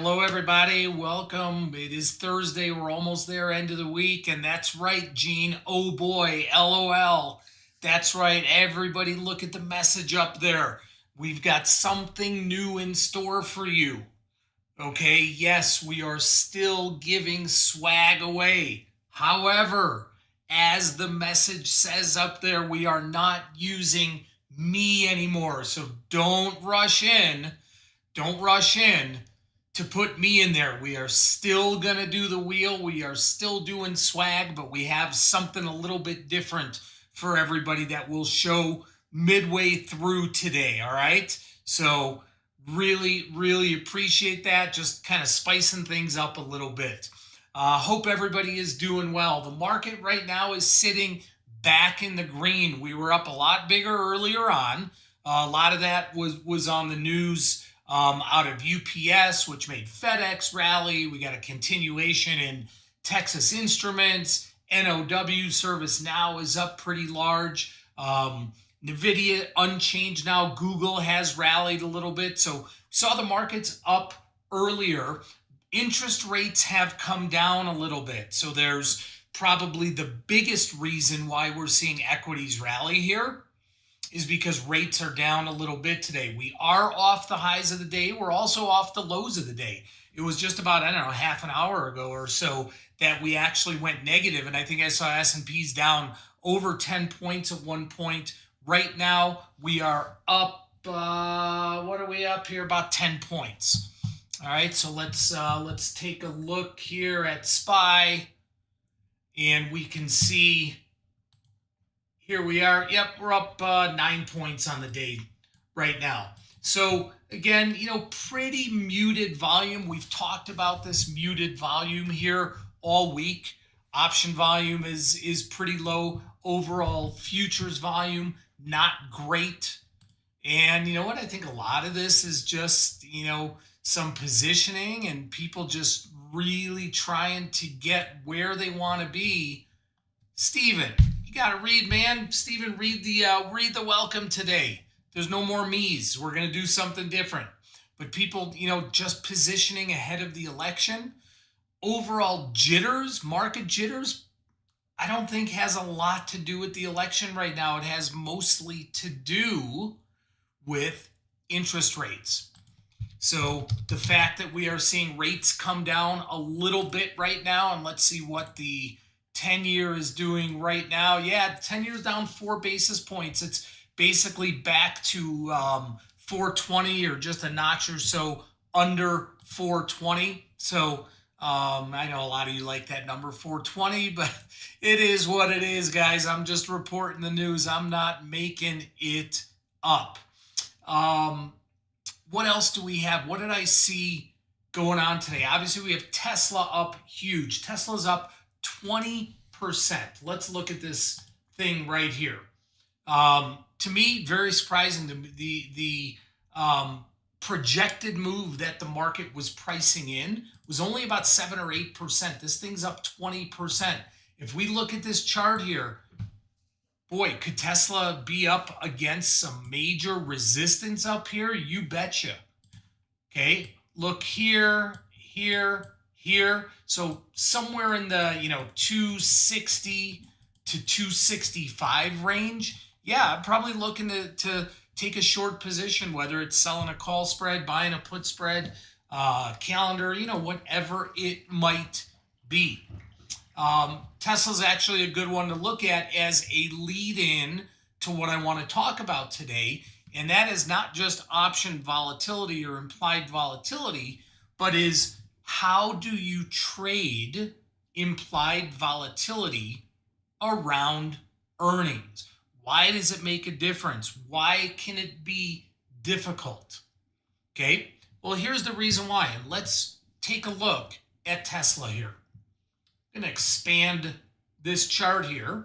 Hello, everybody. Welcome. It is Thursday. We're almost there, end of the week. And that's right, Gene. Oh boy, LOL. That's right. Everybody look at the message up there. We've got something new in store for you. Okay, yes, we are still giving swag away. However, as the message says up there, we are not using me anymore. So don't rush in. Don't rush in to put me in there. We are still going to do the wheel. We are still doing swag, but we have something a little bit different for everybody that we'll show midway through today. All right. So really appreciate that. Just kind of spicing things up a little bit. Hope everybody is doing well. The market right now is sitting back in the green. We were up a lot bigger earlier on. A lot of that was on the news out of UPS, which made FedEx rally. We got a continuation in Texas Instruments. NOW Service Now is up pretty large. NVIDIA unchanged now. Google has rallied a little bit. So saw the markets up earlier. Interest rates have come down a little bit. So there's probably the biggest reason why we're seeing equities rally here is because rates are down a little bit today. We are off the highs of the day. We're also off the lows of the day. It was just about, I don't know, half an hour ago or so that we actually went negative. And I think I saw S&Ps down over 10 points at one point. Right now, we are up, what are we up here? About 10 points. All right, so let's take a look here at SPY. And we can see, here we are. Yep, we're up 9 points on the day right now. So again, pretty muted volume. We've talked about this muted volume here all week. Option volume is pretty low. Overall futures volume, not great. And you know what? I think a lot of this is just, some positioning and people just really trying to get where they want to be. Steven, you got to read, man. Steven, read the welcome today. There's no more me's. We're going to do something different. But people, just positioning ahead of the election. Overall jitters, market jitters, I don't think has a lot to do with the election right now. It has mostly to do with interest rates. So the fact that we are seeing rates come down a little bit right now, and let's see what the 10-year is doing right now. Yeah, the 10-year is down 4 basis points. It's basically back to 420 or just a notch or so under 420. So I know a lot of you like that number 420, but it is what it is, guys. I'm just reporting the news. I'm not making it up. What else do we have? What did I see going on today? Obviously, we have Tesla up huge. Tesla's up 20%. Let's look at this thing right here. To me, very surprising. The projected move that the market was pricing in was only about 7 or 8%. This thing's up 20%. If we look at this chart here, boy, could Tesla be up against some major resistance up here? You betcha. Okay, look here, here, here. So somewhere in the 260 to 265 range. Yeah, I'm probably looking to take a short position, whether it's selling a call spread, buying a put spread, calendar, whatever it might be. Tesla's actually a good one to look at as a lead-in to what I want to talk about today, and that is not just option volatility or implied volatility, but is how do you trade implied volatility around earnings? Why does it make a difference? Why can it be difficult? Okay, well, here's the reason why, and let's take a look at Tesla here. I'm going to expand this chart here.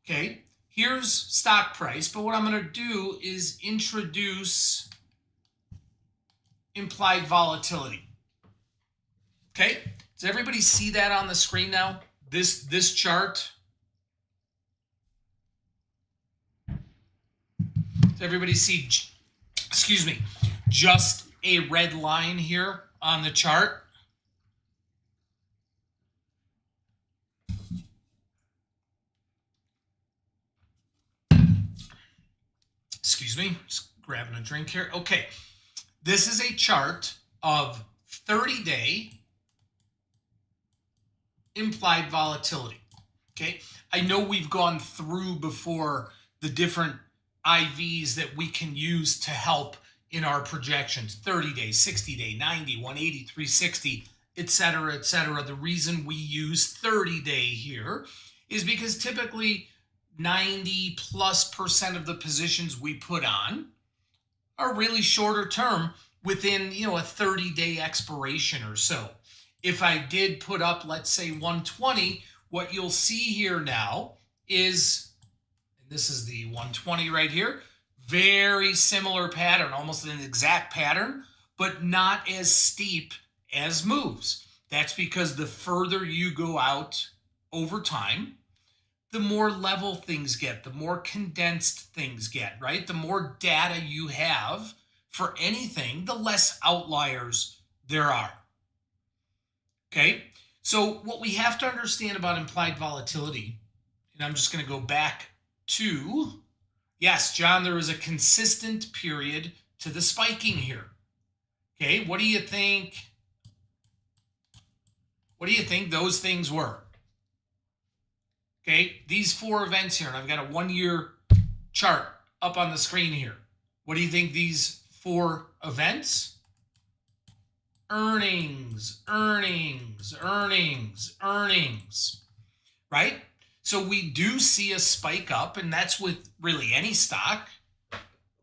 Okay, here's stock price, but what I'm going to do is introduce implied volatility. Okay, does everybody see that on the screen now? This chart. Does everybody see, excuse me, just a red line here on the chart. Excuse me, just grabbing a drink here. Okay, this is a chart of 30-day implied volatility. Okay, I know we've gone through before the different IVs that we can use to help in our projections: 30 days, 60 day, 90, 180, 360, etc., etc. The reason we use 30-day here is because typically 90+% of the positions we put on are really shorter term, within a 30-day expiration or so. If I did put up, let's say, 120, what you'll see here now is, and this is the 120 right here, very similar pattern, almost an exact pattern, but not as steep as moves. That's because the further you go out over time, the more level things get, the more condensed things get, right? The more data you have for anything, the less outliers there are. Okay, so what we have to understand about implied volatility, and I'm just going to go back to, yes, John, there is a consistent period to the spiking here. Okay, what do you think? What do you think those things were? Okay, these 4 events here, and I've got a 1-year chart up on the screen here. What do you think these 4 events? Earnings, earnings, earnings, earnings, right? So we do see a spike up, and that's with really any stock,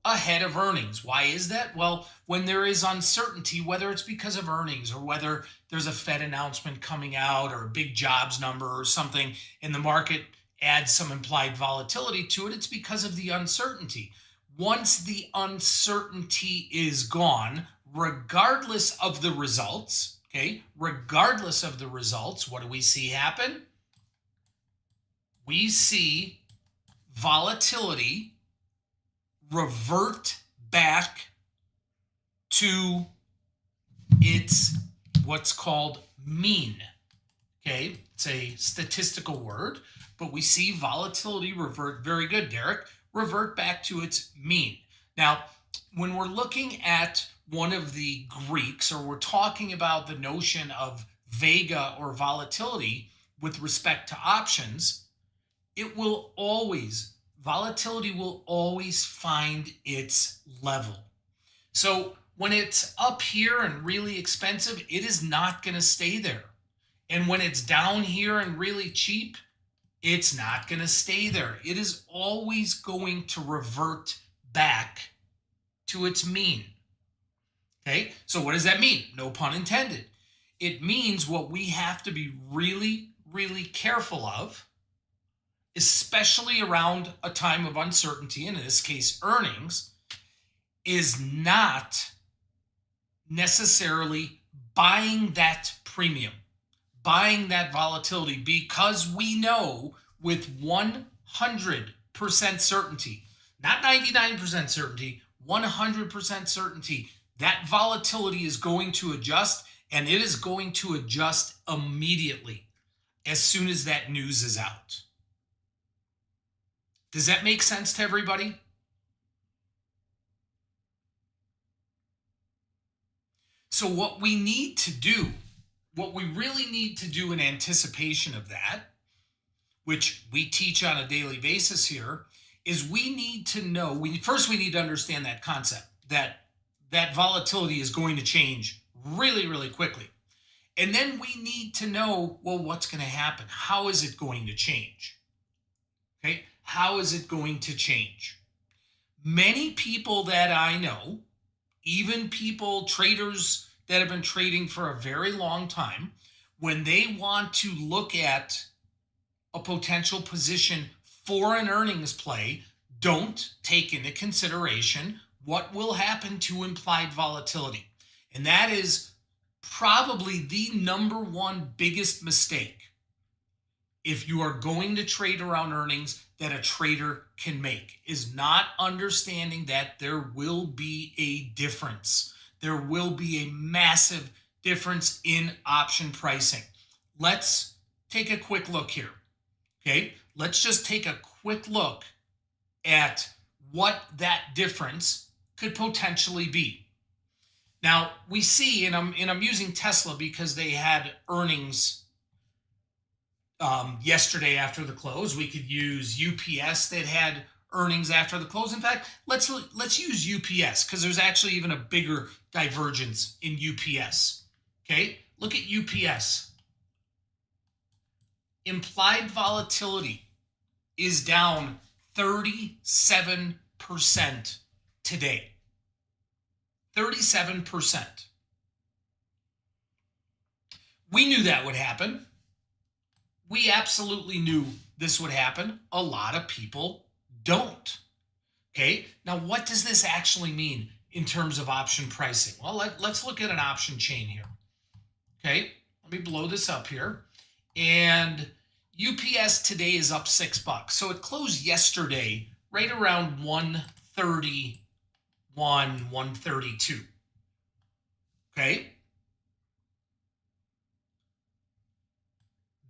ahead of earnings. Why is that? Well, when there is uncertainty, whether it's because of earnings or whether there's a Fed announcement coming out or a big jobs number or something, and the market adds some implied volatility to it, it's because of the uncertainty. Once the uncertainty is gone, regardless of the results, okay, regardless of the results, what do we see happen? We see volatility revert back to its what's called mean. Okay, it's a statistical word, but we see volatility revert, very good, Derek, revert back to its mean. Now, when we're looking at one of the Greeks, or we're talking about the notion of Vega or volatility with respect to options, volatility will always find its level. So when it's up here and really expensive, it is not going to stay there. And when it's down here and really cheap, it's not going to stay there. It is always going to revert back to its mean. Okay, so what does that mean? No pun intended. It means what we have to be really, really careful of, especially around a time of uncertainty, and in this case earnings, is not necessarily buying that premium, buying that volatility, because we know with 100% certainty, not 99% certainty, 100% certainty, that volatility is going to adjust, and it is going to adjust immediately as soon as that news is out. Does that make sense to everybody? So what we need to do, what we really need to do in anticipation of that, which we teach on a daily basis here, is we need to know, first we need to understand that concept, that volatility is going to change really, really quickly. And then we need to know, well, what's going to happen? How is it going to change? Okay, how is it going to change? Many people that I know, even traders that have been trading for a very long time, when they want to look at a potential position for an earnings play, don't take into consideration what will happen to implied volatility. And that is probably the number one biggest mistake, if you are going to trade around earnings, that a trader can make, is not understanding that there will be a difference. There will be a massive difference in option pricing. Let's take a quick look here. Okay, let's just take a quick look at what that difference could potentially be. Now we see, and I'm using Tesla because they had earnings yesterday after the close. We could use UPS that had earnings after the close. In fact, let's use UPS because there's actually even a bigger divergence in UPS. Okay, look at UPS. Implied volatility is down 37% today. 37%. We knew that would happen. We absolutely knew this would happen. A lot of people don't. Okay, now what does this actually mean in terms of option pricing? Well, let's look at an option chain here. Okay, let me blow this up here. And UPS today is up $6. So it closed yesterday right around 131, 132. Okay.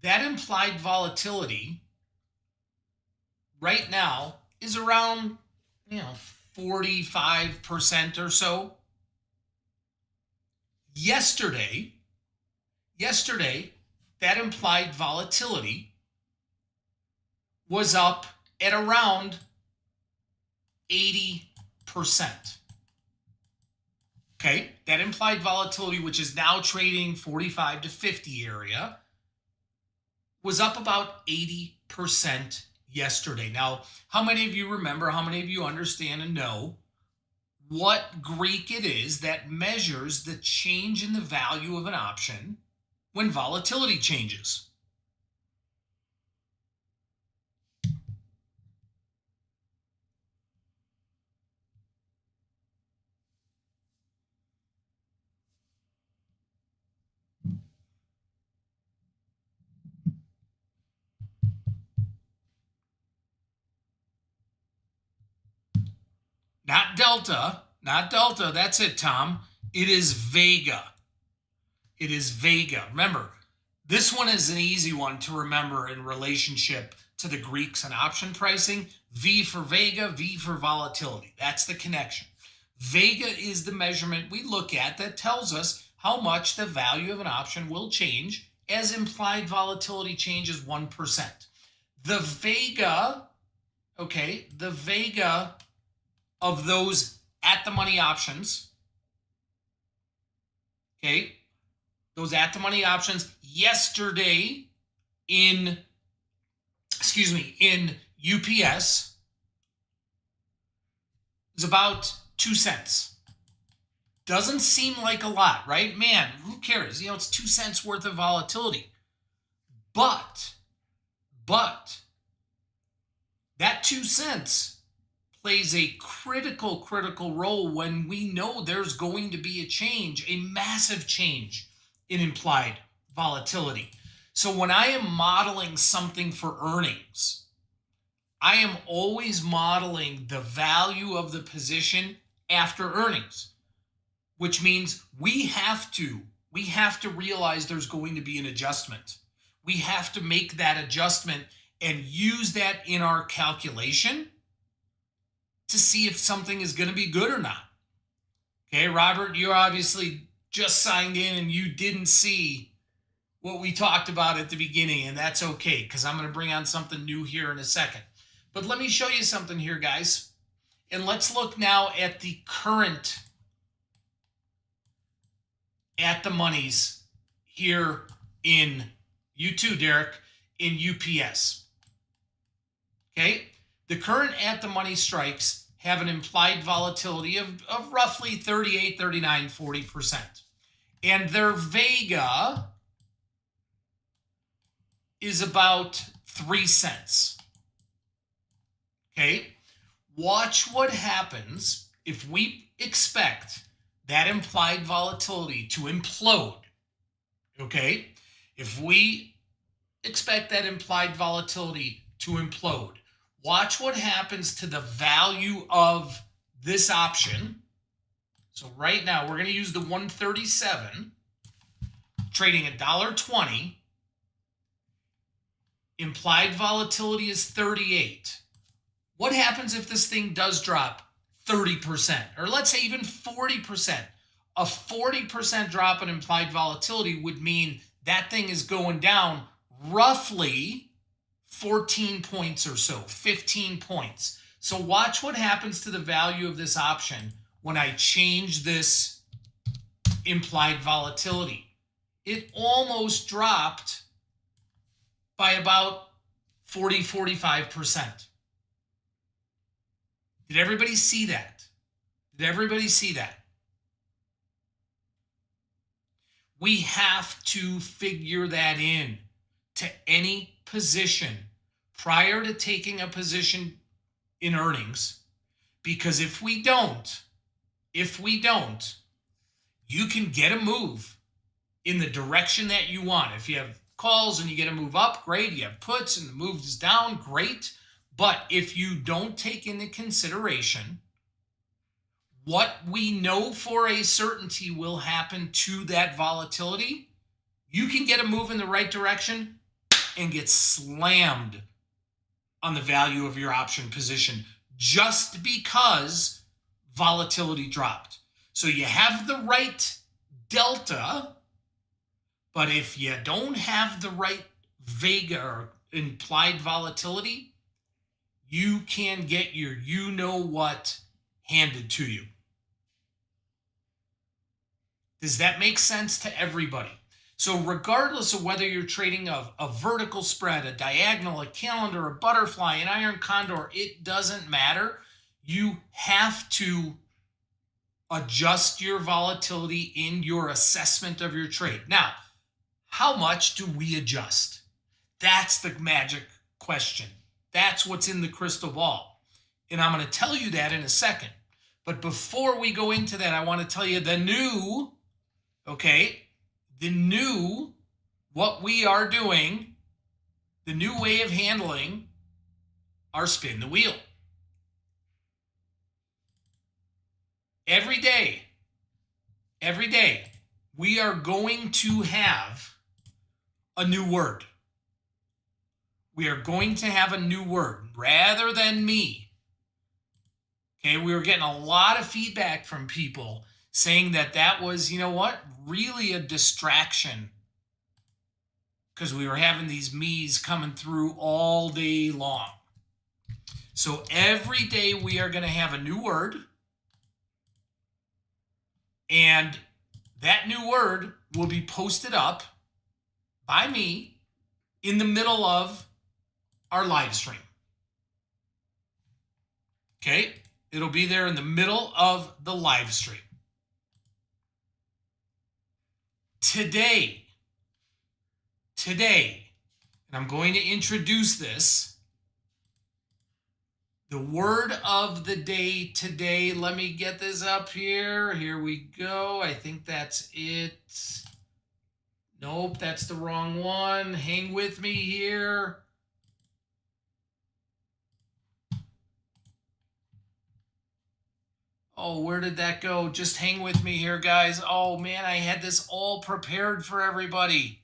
That implied volatility right now is around, 45% or so. Yesterday, that implied volatility was up at around 80%. Okay, that implied volatility, which is now trading 45 to 50 area, was up about 80% yesterday. Now, how many of you remember, how many of you understand and know what Greek it is that measures the change in the value of an option when volatility changes? Not delta, not delta. That's it, Tom. It is Vega. It is Vega. Remember, this one is an easy one to remember in relationship to the Greeks and option pricing. V for Vega, V for volatility. That's the connection. Vega is the measurement we look at that tells us how much the value of an option will change as implied volatility changes 1%. The Vega, okay, the Vega of those at the money options, okay, those at the money options yesterday in UPS is about 2 cents. Doesn't seem like a lot, right? Man, who cares? It's 2 cents worth of volatility. But that 2 cents plays a critical role when we know there's going to be a change, a massive change in implied volatility. So when I am modeling something for earnings, I am always modeling the value of the position after earnings, which means we have to realize there's going to be an adjustment. We have to make that adjustment and use that in our calculation to see if something is going to be good or not. Okay, Robert, you're obviously just signed in and you didn't see what we talked about at the beginning, and that's okay because I'm going to bring on something new here in a second. But let me show you something here, guys. And let's look now at the current at the monies here in, you too, Derek, in UPS. Okay, the current at the money strikes have an implied volatility of roughly 38, 39, 40%. And their Vega is about 3 cents. Okay, watch what happens if we expect that implied volatility to implode. Okay, if we expect that implied volatility to implode, watch what happens to the value of this option. So right now we're going to use the 137. trading $1.20. Implied volatility is 38. What happens if this thing does drop 30%, or let's say even 40%? A 40% drop in implied volatility would mean that thing is going down roughly 14 points or so, 15 points. So watch what happens to the value of this option when I change this implied volatility. It almost dropped by about 40-45%. Did everybody see that? Did everybody see that? We have to figure that in to any position prior to taking a position in earnings, because if we don't, you can get a move in the direction that you want. If you have calls and you get a move up, great. You have puts and the move is down, great. But if you don't take into consideration what we know for a certainty will happen to that volatility, you can get a move in the right direction and get slammed on the value of your option position just because volatility dropped. So you have the right delta, but if you don't have the right Vega or implied volatility, you can get your you-know-what handed to you. Does that make sense to everybody? So regardless of whether you're trading a vertical spread, a diagonal, a calendar, a butterfly, an iron condor, it doesn't matter. You have to adjust your volatility in your assessment of your trade. Now, how much do we adjust? That's the magic question. That's what's in the crystal ball. And I'm going to tell you that in a second. But before we go into that, I want to tell you what we are doing, the new way of handling our spin the wheel. Every day, we are going to have a new word. We are going to have a new word rather than me. Okay, we were getting a lot of feedback from people saying that was, really a distraction because we were having these me's coming through all day long. So every day we are going to have a new word, and that new word will be posted up by me in the middle of our live stream. Okay, it'll be there in the middle of the live stream. Today, and I'm going to introduce this, the word of the day today. Let me get this up here. Here we go. I think that's it. Nope, that's the wrong one. Hang with me here. Oh, where did that go? Just hang with me here, guys. Oh, man, I had this all prepared for everybody.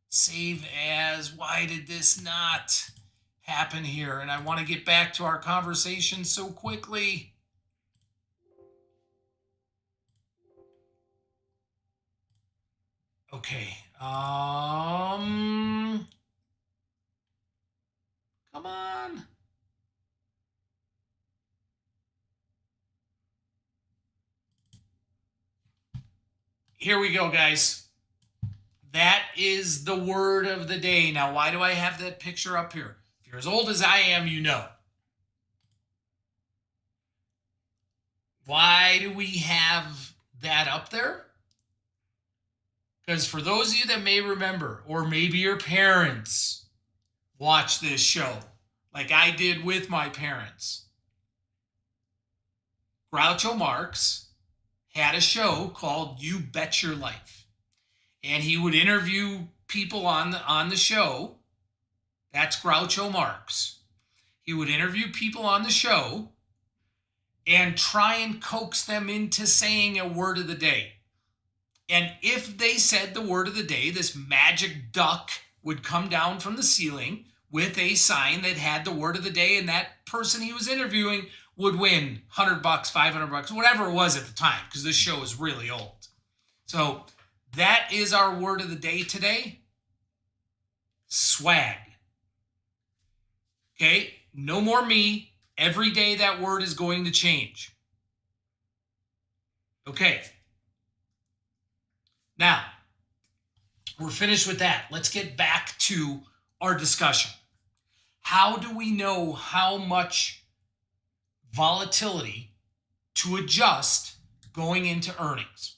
Save as. Why did this not happen here? And I want to get back to our conversation so quickly. Okay. Come on. Here we go, guys. That is the word of the day. Now, why do I have that picture up here? If you're as old as I am, you know. Why do we have that up there? Because for those of you that may remember, or maybe your parents watch this show, like I did with my parents, Groucho Marx had a show called You Bet Your Life. And he would interview people on the show. That's Groucho Marx. He would interview people on the show and try and coax them into saying a word of the day. And if they said the word of the day, this magic duck would come down from the ceiling with a sign that had the word of the day, and that person he was interviewing would win $100, $500, whatever it was at the time, because this show is really old. So that is our word of the day today. Swag. Okay, no more me. Every day that word is going to change. Okay. Now, we're finished with that. Let's get back to our discussion. How do we know how much volatility to adjust going into earnings?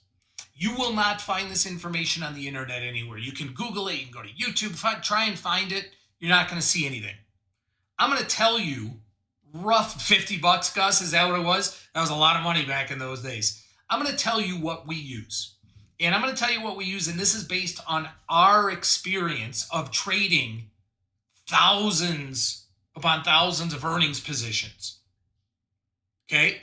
You will not find this information on the internet anywhere. You can Google it, you can go to YouTube, try and find it. You're not going to see anything. I'm going to tell you, rough $50, Gus, is that what it was? That was a lot of money back in those days. I'm going to tell you what we use. And I'm going to tell you what we use, and this is based on our experience of trading thousands upon thousands of earnings positions. Okay?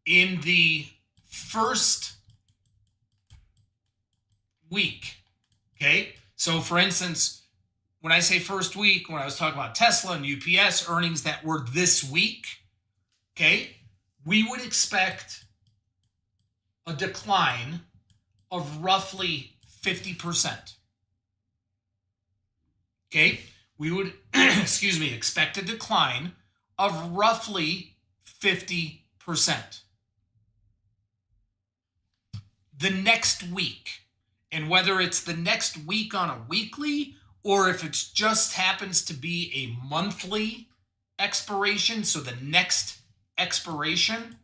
In the first week, okay? So for instance, when I say first week, when I was talking about Tesla and UPS earnings that were this week, okay, we would expect a decline of roughly 50%. Okay, we would, expect a decline of roughly 50%. The next week, and whether it's the next week on a weekly or if it just happens to be a monthly expiration, so the next expiration,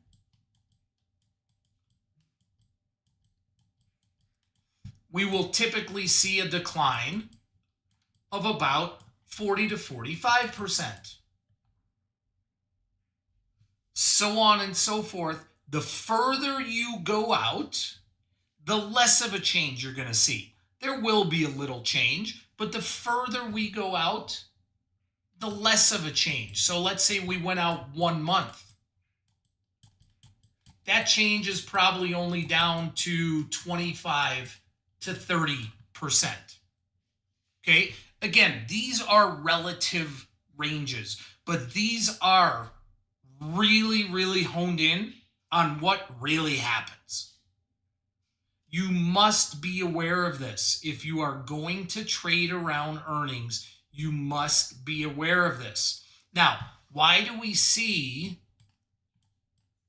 we will typically see a decline of about 40 to 45%. So on and so forth. The further you go out, the less of a change you're going to see. There will be a little change, but the further we go out, the less of a change. So let's say we went out 1 month. That change is probably only down to 25 to 30%. Okay? Again, these are relative ranges, but these are really, really honed in on what really happens. You must be aware of this. If you are going to trade around earnings, you must be aware of this. Now, why do we see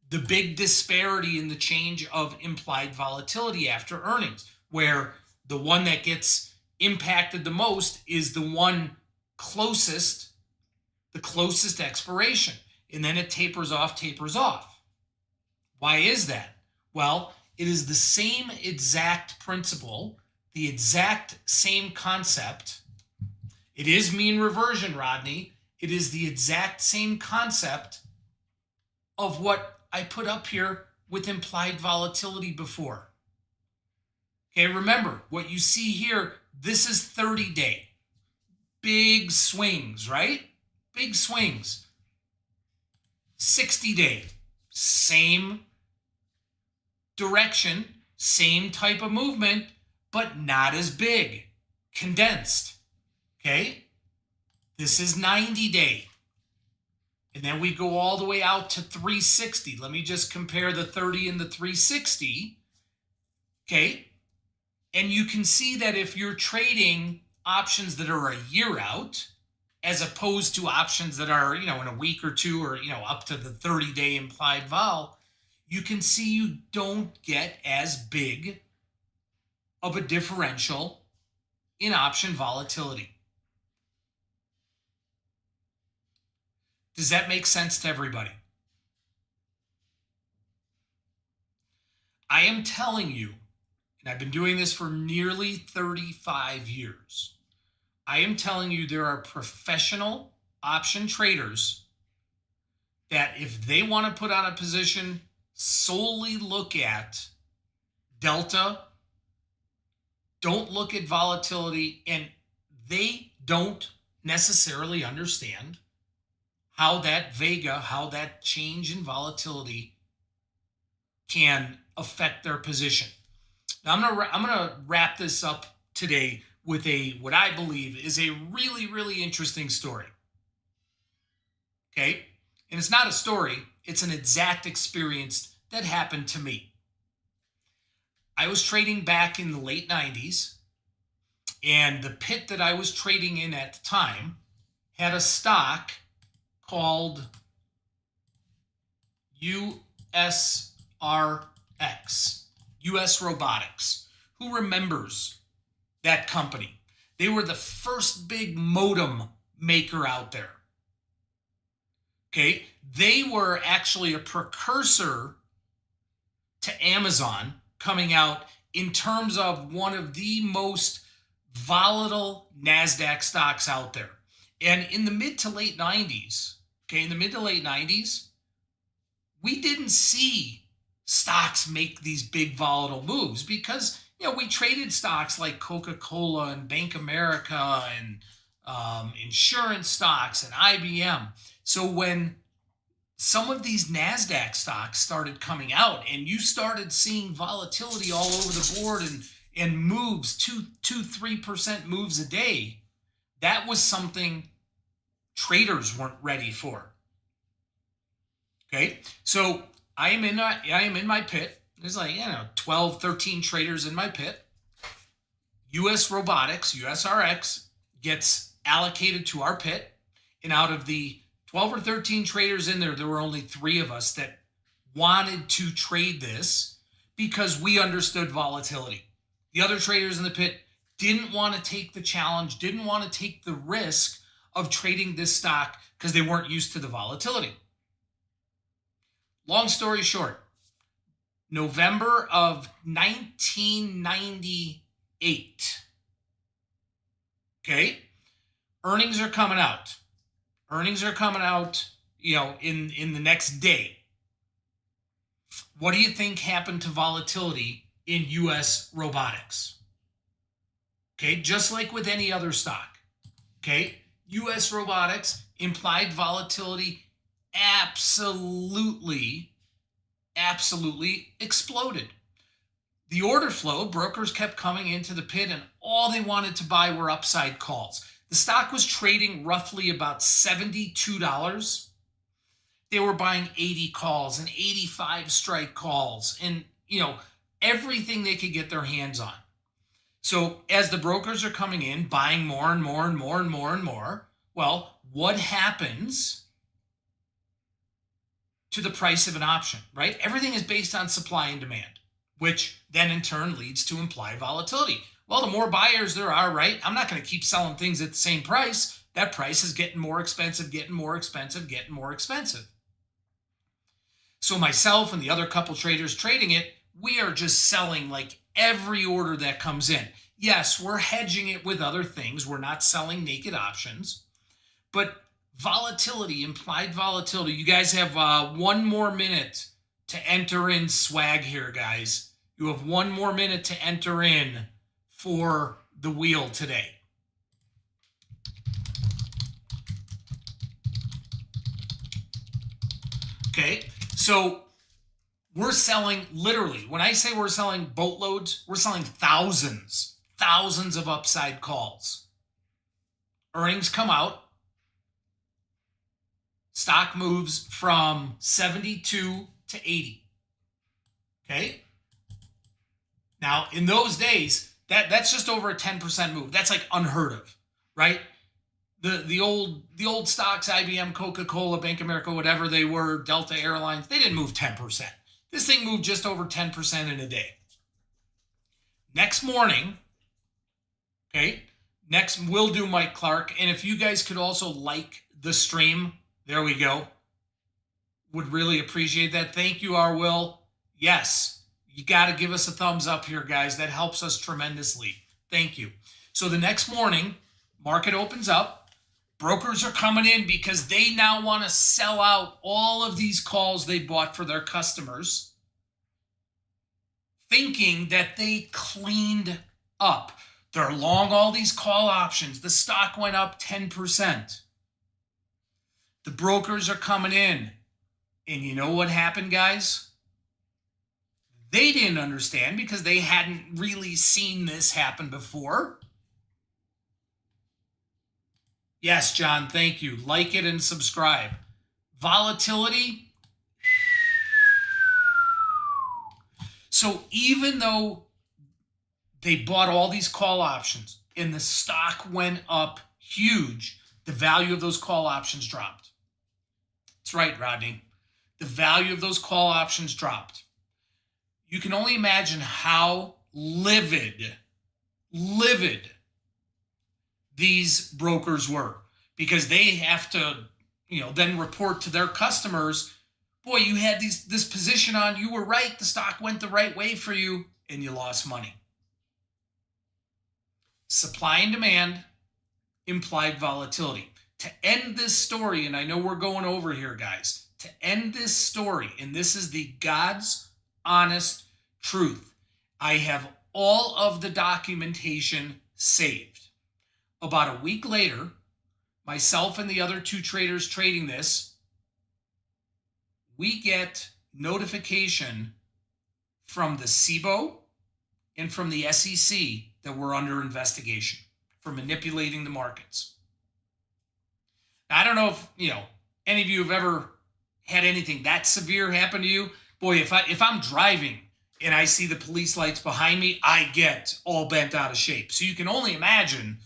the big disparity in the change of implied volatility after earnings, where the one that gets impacted the most is the one closest, the closest expiration, and then it tapers off. Why is that? Well, it is the same exact principle, the exact same concept. It is mean reversion, Rodney. It is the exact same concept of what I put up here with implied volatility before. Okay, remember, what you see here, this is 30-day. Big swings, right? Big swings. 60-day, same direction, same type of movement, but not as big, condensed. Okay? This is 90-day. And then we go all the way out to 360. Let me just compare the 30 and the 360. Okay? And you can see that if you're trading options that are a year out, as opposed to options that are, in a week or two or, up to the 30-day implied vol, you can see you don't get as big of a differential in option volatility. Does that make sense to everybody? I am telling you, and I've been doing this for nearly 35 years, I am telling you there are professional option traders that if they want to put on a position, solely look at delta, don't look at volatility, and they don't necessarily understand how that Vega, how that change in volatility can affect their position. Now I'm gonna wrap this up today with what I believe is a really, really interesting story. Okay, and it's not a story; it's an exact experience that happened to me. I was trading back in the late '90s, and the pit that I was trading in at the time had a stock called USRX, US Robotics. Who remembers that company? They were the first big modem maker out there. Okay, they were actually a precursor to Amazon coming out in terms of one of the most volatile NASDAQ stocks out there. And in the mid to late 90s, we didn't see stocks make these big volatile moves because, we traded stocks like Coca-Cola and Bank America and insurance stocks and IBM. So when some of these NASDAQ stocks started coming out and you started seeing volatility all over the board and moves, 3% moves a day, that was something traders weren't ready for. Okay, so I am in my pit. There's 12, 13 traders in my pit. US Robotics, USRX, gets allocated to our pit. And out of the 12 or 13 traders in there were only 3 of us that wanted to trade this because we understood volatility. The other traders in the pit didn't want to take the challenge, didn't want to take the risk of trading this stock because they weren't used to the volatility. Long story short, November of 1998. Okay, earnings are coming out. In the next day. What do you think happened to volatility in US Robotics? Okay, just like with any other stock. Okay, US Robotics, implied volatility absolutely exploded. The order flow, brokers kept coming into the pit and all they wanted to buy were upside calls. The stock was trading roughly about $72. They were buying 80 calls and 85 strike calls and, everything they could get their hands on. So as the brokers are coming in, buying more and more and more and more and more, well, what happens to the price of an option, right? Everything is based on supply and demand, which then in turn leads to implied volatility. Well, the more buyers there are, right? I'm not going to keep selling things at the same price. That price is getting more expensive, getting more expensive, getting more expensive. So myself and the other couple traders trading it, we are just selling like every order that comes in. Yes, we're hedging it with other things. We're not selling naked options, but volatility, implied volatility. You guys have 1 more minute to enter in swag here, guys. You have 1 more minute to enter in for the wheel today. Okay, so we're selling literally, when I say we're selling boatloads, we're selling thousands of upside calls. Earnings come out. Stock moves from 72 to 80. Okay? Now, in those days, that's just over a 10% move. That's like unheard of, right? The old stocks, IBM, Coca-Cola, Bank America, whatever they were, Delta Airlines, they didn't move 10%. This thing moved just over 10% in a day. Next morning, okay, we'll do Mike Clark. And if you guys could also like the stream, there we go. Would really appreciate that. Thank you, R. Will. Yes, you got to give us a thumbs up here, guys. That helps us tremendously. Thank you. So the next morning, market opens up. Brokers are coming in because they now want to sell out all of these calls they bought for their customers, thinking that they cleaned up. They're long all these call options. The stock went up 10%. The brokers are coming in. And you know what happened, guys? They didn't understand because they hadn't really seen this happen before. Yes, John, thank you. Like it and subscribe. Volatility. So even though they bought all these call options and the stock went up huge, the value of those call options dropped. That's right, Rodney. The value of those call options dropped. You can only imagine how livid these brokers were, because they have to, then report to their customers, boy, you had this position on, you were right, the stock went the right way for you, and you lost money. Supply and demand, implied volatility. To end this story, and I know we're going over here, guys, to end this story, and this is the God's honest truth, I have all of the documentation saved. About a week later, myself and the other two traders trading this, we get notification from the CBOE and from the SEC that we're under investigation for manipulating the markets. Now, I don't know if any of you have ever had anything that severe happen to you. Boy, if I'm driving and I see the police lights behind me, I get all bent out of shape. So you can only imagine,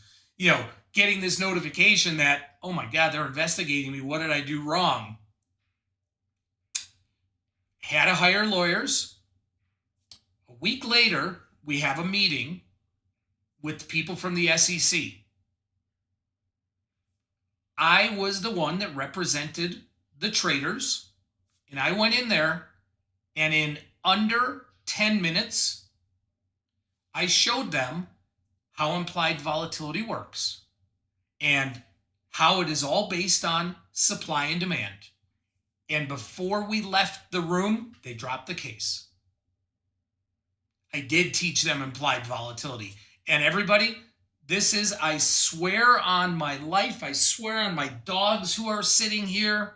getting this notification that, oh my God, they're investigating me. What did I do wrong? Had to hire lawyers. A week later, we have a meeting with the people from the SEC. I was the one that represented the traders, and I went in there, and in under 10 minutes, I showed them how implied volatility works and how it is all based on supply and demand. And before we left the room, they dropped the case. I did teach them implied volatility. And everybody, this is, I swear on my life, I swear on my dogs who are sitting here,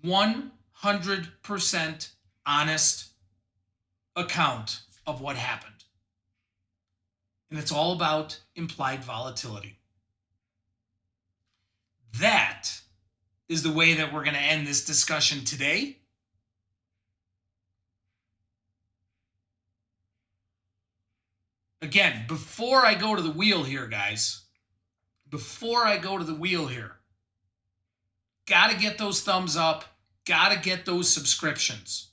100% honest account of what happened. And it's all about implied volatility. That is the way that we're going to end this discussion today. Again, before I go to the wheel here, guys, got to get those thumbs up, got to get those subscriptions.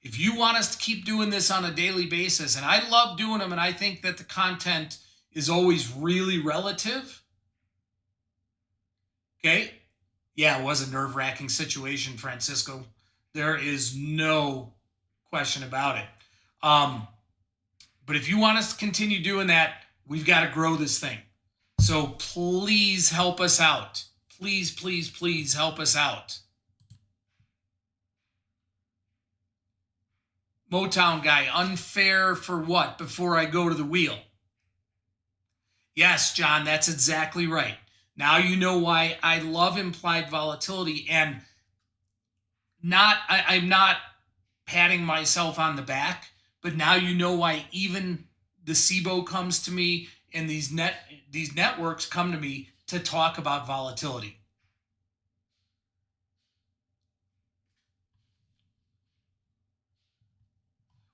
If you want us to keep doing this on a daily basis, and I love doing them, and I think that the content is always really relative. Okay? Yeah, it was a nerve-wracking situation, Francisco. There is no question about it. But if you want us to continue doing that, we've got to grow this thing. So please help us out. Please, please, please help us out. Motown guy, unfair for what? Before I go to the wheel. Yes, John, that's exactly right. Now you know why I love implied volatility, and I'm not patting myself on the back, but now you know why even the CBOE comes to me and these networks come to me to talk about volatility.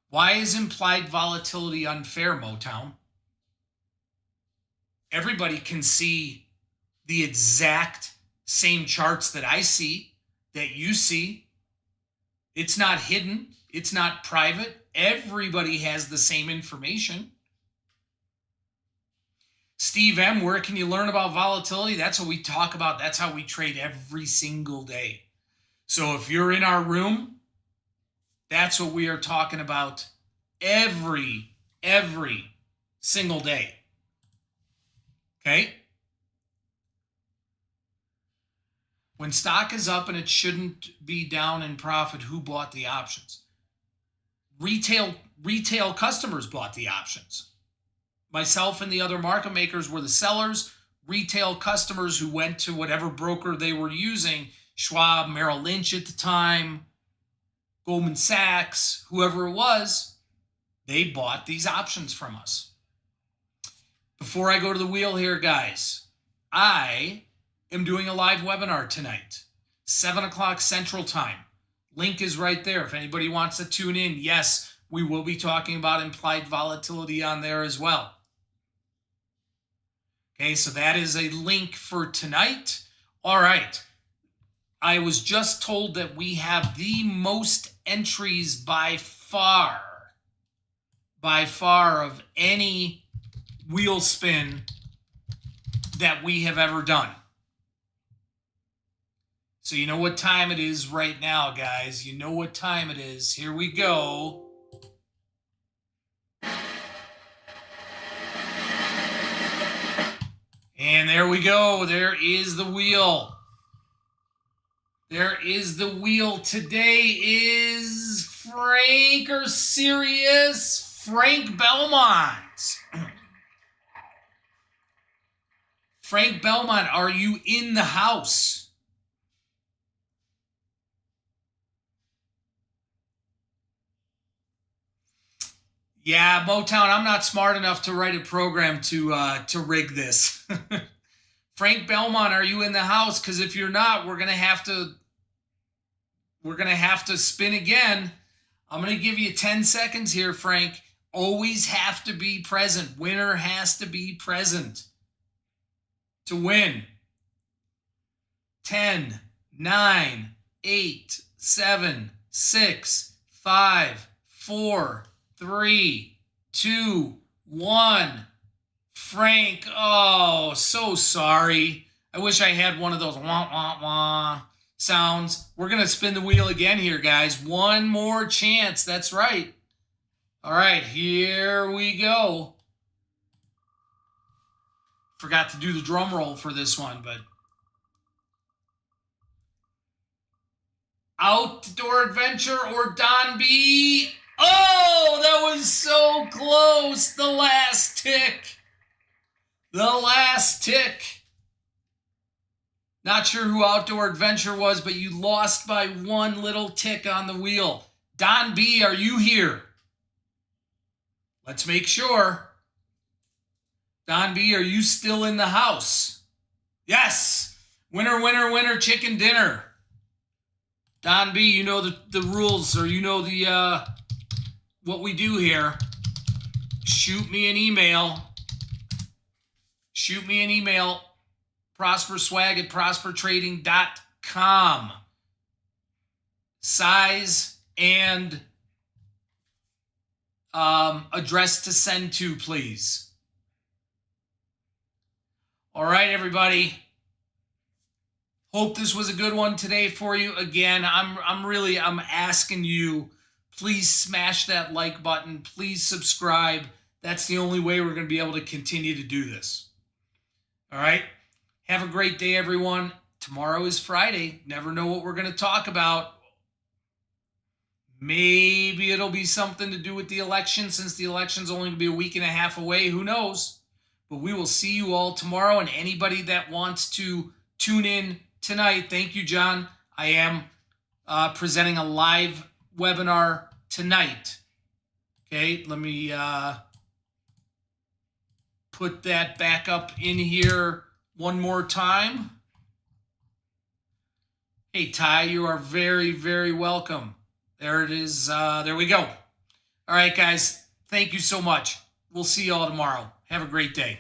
Why is implied volatility unfair, Motown? Everybody can see the exact same charts that I see, that you see. It's not hidden. It's not private. Everybody has the same information. Steve M., where can you learn about volatility? That's what we talk about. That's how we trade every single day. So if you're in our room, that's what we are talking about every single day. Okay? When stock is up and it shouldn't be down in profit, who bought the options? Retail customers bought the options. Myself and the other market makers were the sellers. Retail customers who went to whatever broker they were using, Schwab, Merrill Lynch at the time, Goldman Sachs, whoever it was, they bought these options from us. Before I go to the wheel here, guys, I am doing a live webinar tonight, 7 o'clock Central Time. Link is right there if anybody wants to tune in. Yes, we will be talking about implied volatility on there as well. Okay, so that is a link for tonight. All right. I was just told that we have the most entries by far of any wheel spin that we have ever done. So you know what time it is right now, guys. You know what time it is. Here we go. And there we go. There is the wheel. There is the wheel. Today is Frank or Sirius Frank Belmont. Frank Belmont, are you in the house? Yeah, Motown, I'm not smart enough to write a program to rig this. Frank Belmont, are you in the house? Because if you're not, we're gonna have to spin again. I'm gonna give you 10 seconds here, Frank. Always have to be present. Winner has to be present to win. 10, 9, 8, 7, 6, 5, 4, 3, 2, 1. Frank, oh, so sorry. I wish I had one of those wah, wah, wah sounds. We're going to spin the wheel again here, guys. One more chance. That's right. All right, here we go. Forgot to do the drum roll for this one, but Outdoor Adventure or Don B. Oh, that was so close. The last tick. The last tick. Not sure who Outdoor Adventure was, but you lost by one little tick on the wheel. Don B, are you here? Let's make sure. Don B, are you still in the house? Yes. Winner, winner, winner, chicken dinner. Don B, you know the rules, or you know the what we do here. Shoot me an email. Shoot me an email. prosperswag@prospertrading.com. Size and address to send to, please. All right, everybody. Hope this was a good one today for you. Again, I'm asking you, please smash that like button. Please subscribe. That's the only way we're going to be able to continue to do this. All right. Have a great day, everyone. Tomorrow is Friday. Never know what we're going to talk about. Maybe it'll be something to do with the election, since the election's only going to be a week and a half away. Who knows? But we will see you all tomorrow. And anybody that wants to tune in tonight, thank you, John. I am presenting a live webinar tonight. Okay, let me put that back up in here one more time. Hey, Ty, you are very, very welcome. There it is. There we go. All right, guys. Thank you so much. We'll see you all tomorrow. Have a great day.